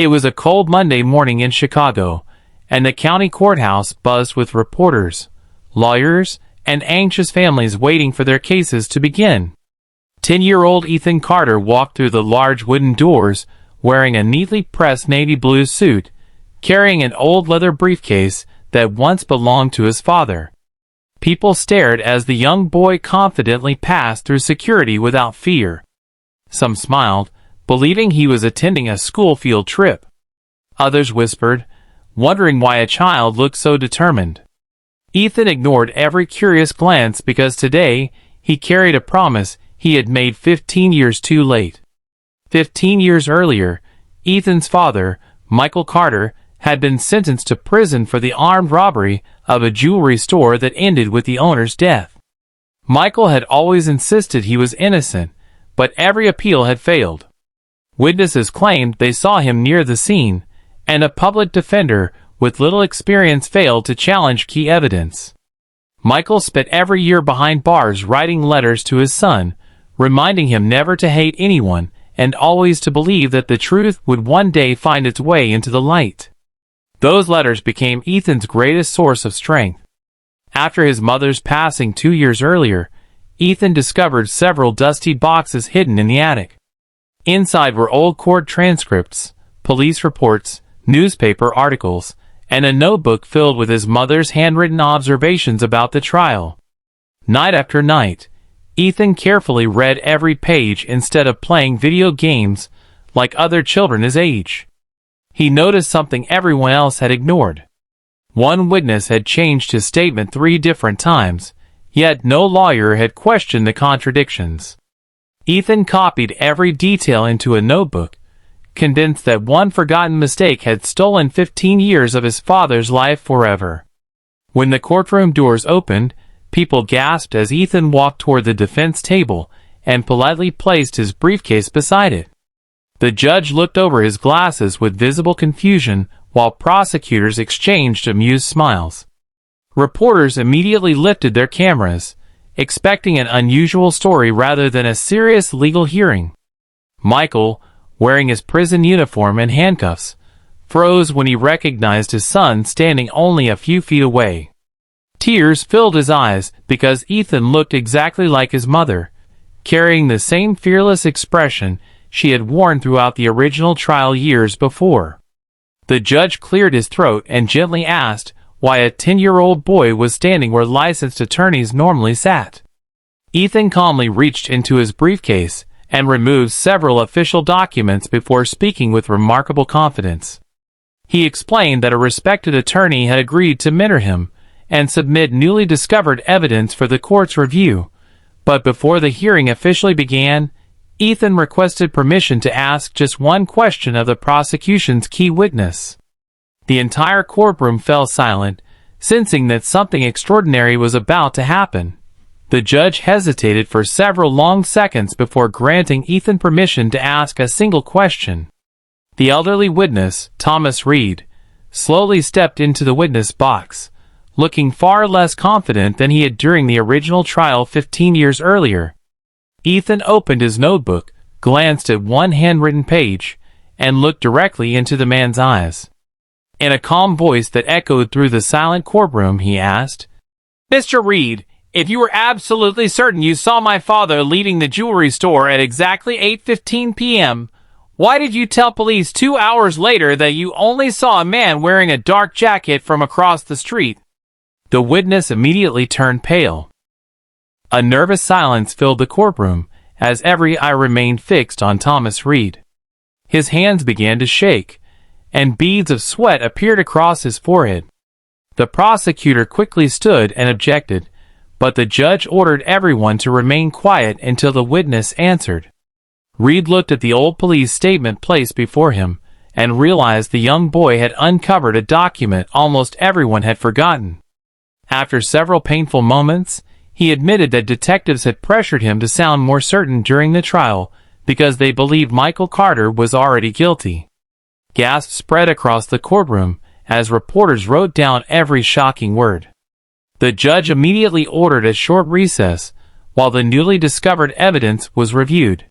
It was a cold Monday morning in Chicago, and the county courthouse buzzed with reporters, lawyers, and anxious families waiting for their cases to begin. 10-year-old Ethan Carter walked through the large wooden doors, wearing a neatly pressed navy blue suit, carrying an old leather briefcase that once belonged to his father. People stared as the young boy confidently passed through security without fear. Some smiled, believing he was attending a school field trip. Others whispered, wondering why a child looked so determined. Ethan ignored every curious glance because today he carried a promise he had made 15 years too late. 15 years earlier, Ethan's father, Michael Carter, had been sentenced to prison for the armed robbery of a jewelry store that ended with the owner's death. Michael had always insisted he was innocent, but every appeal had failed. Witnesses claimed they saw him near the scene, and a public defender with little experience failed to challenge key evidence. Michael spent every year behind bars writing letters to his son, reminding him never to hate anyone and always to believe that the truth would one day find its way into the light. Those letters became Ethan's greatest source of strength. After his mother's passing 2 years earlier, Ethan discovered several dusty boxes hidden in the attic. Inside were old court transcripts, police reports, newspaper articles, and a notebook filled with his mother's handwritten observations about the trial. Night after night, Ethan carefully read every page instead of playing video games like other children his age. He noticed something everyone else had ignored. One witness had changed his statement 3 different times, yet no lawyer had questioned the contradictions. Ethan copied every detail into a notebook, convinced that one forgotten mistake had stolen 15 years of his father's life forever. When the courtroom doors opened, people gasped as Ethan walked toward the defense table and politely placed his briefcase beside it. The judge looked over his glasses with visible confusion while prosecutors exchanged amused smiles. Reporters immediately lifted their cameras, expecting an unusual story rather than a serious legal hearing. Michael, wearing his prison uniform and handcuffs, froze when he recognized his son standing only a few feet away. Tears filled his eyes because Ethan looked exactly like his mother, carrying the same fearless expression she had worn throughout the original trial years before. The judge cleared his throat and gently asked why a 10-year-old boy was standing where licensed attorneys normally sat. Ethan calmly reached into his briefcase and removed several official documents before speaking with remarkable confidence. He explained that a respected attorney had agreed to mentor him and submit newly discovered evidence for the court's review, but before the hearing officially began, Ethan requested permission to ask just one question of the prosecution's key witness. The entire courtroom fell silent, sensing that something extraordinary was about to happen. The judge hesitated for several long seconds before granting Ethan permission to ask a single question. The elderly witness, Thomas Reed, slowly stepped into the witness box, looking far less confident than he had during the original trial 15 years earlier. Ethan opened his notebook, glanced at one handwritten page, and looked directly into the man's eyes. In a calm voice that echoed through the silent courtroom, he asked, "Mr. Reed, if you were absolutely certain you saw my father leaving the jewelry store at exactly 8:15 p.m., why did you tell police 2 hours later that you only saw a man wearing a dark jacket from across the street?" The witness immediately turned pale. A nervous silence filled the courtroom as every eye remained fixed on Thomas Reed. His hands began to shake, and beads of sweat appeared across his forehead. The prosecutor quickly stood and objected, but the judge ordered everyone to remain quiet until the witness answered. Reed looked at the old police statement placed before him and realized the young boy had uncovered a document almost everyone had forgotten. After several painful moments, he admitted that detectives had pressured him to sound more certain during the trial because they believed Michael Carter was already guilty. Gasps spread across the courtroom as reporters wrote down every shocking word. The judge immediately ordered a short recess while the newly discovered evidence was reviewed.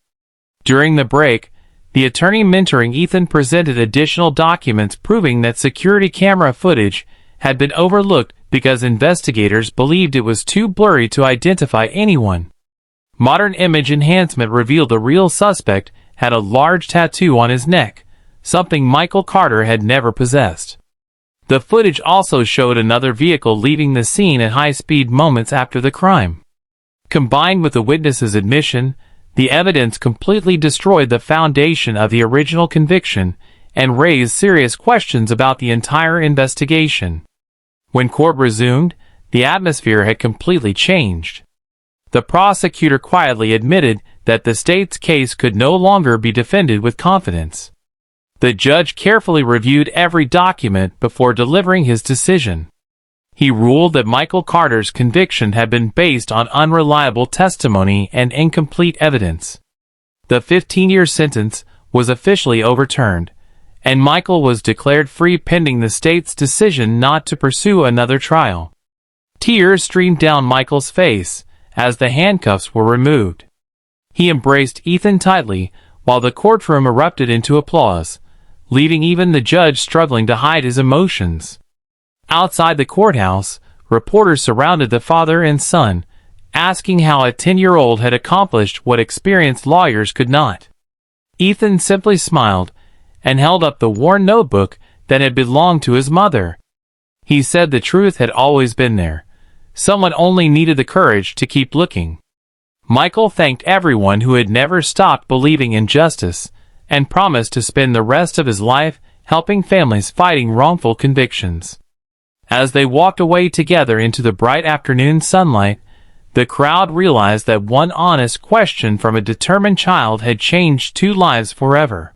During the break, the attorney mentoring Ethan presented additional documents proving that security camera footage had been overlooked because investigators believed it was too blurry to identify anyone. Modern image enhancement revealed the real suspect had a large tattoo on his neck, something Michael Carter had never possessed. The footage also showed another vehicle leaving the scene at high speed moments after the crime. Combined with the witness's admission, the evidence completely destroyed the foundation of the original conviction and raised serious questions about the entire investigation. When court resumed, the atmosphere had completely changed. The prosecutor quietly admitted that the state's case could no longer be defended with confidence. The judge carefully reviewed every document before delivering his decision. He ruled that Michael Carter's conviction had been based on unreliable testimony and incomplete evidence. The 15-year sentence was officially overturned, and Michael was declared free pending the state's decision not to pursue another trial. Tears streamed down Michael's face as the handcuffs were removed. He embraced Ethan tightly while the courtroom erupted into applause, leaving even the judge struggling to hide his emotions. Outside the courthouse, reporters surrounded the father and son, asking how a 10-year-old had accomplished what experienced lawyers could not. Ethan simply smiled and held up the worn notebook that had belonged to his mother. He said the truth had always been there. Someone only needed the courage to keep looking. Michael thanked everyone who had never stopped believing in justice and promised to spend the rest of his life helping families fighting wrongful convictions. As they walked away together into the bright afternoon sunlight, the crowd realized that one honest question from a determined child had changed two lives forever.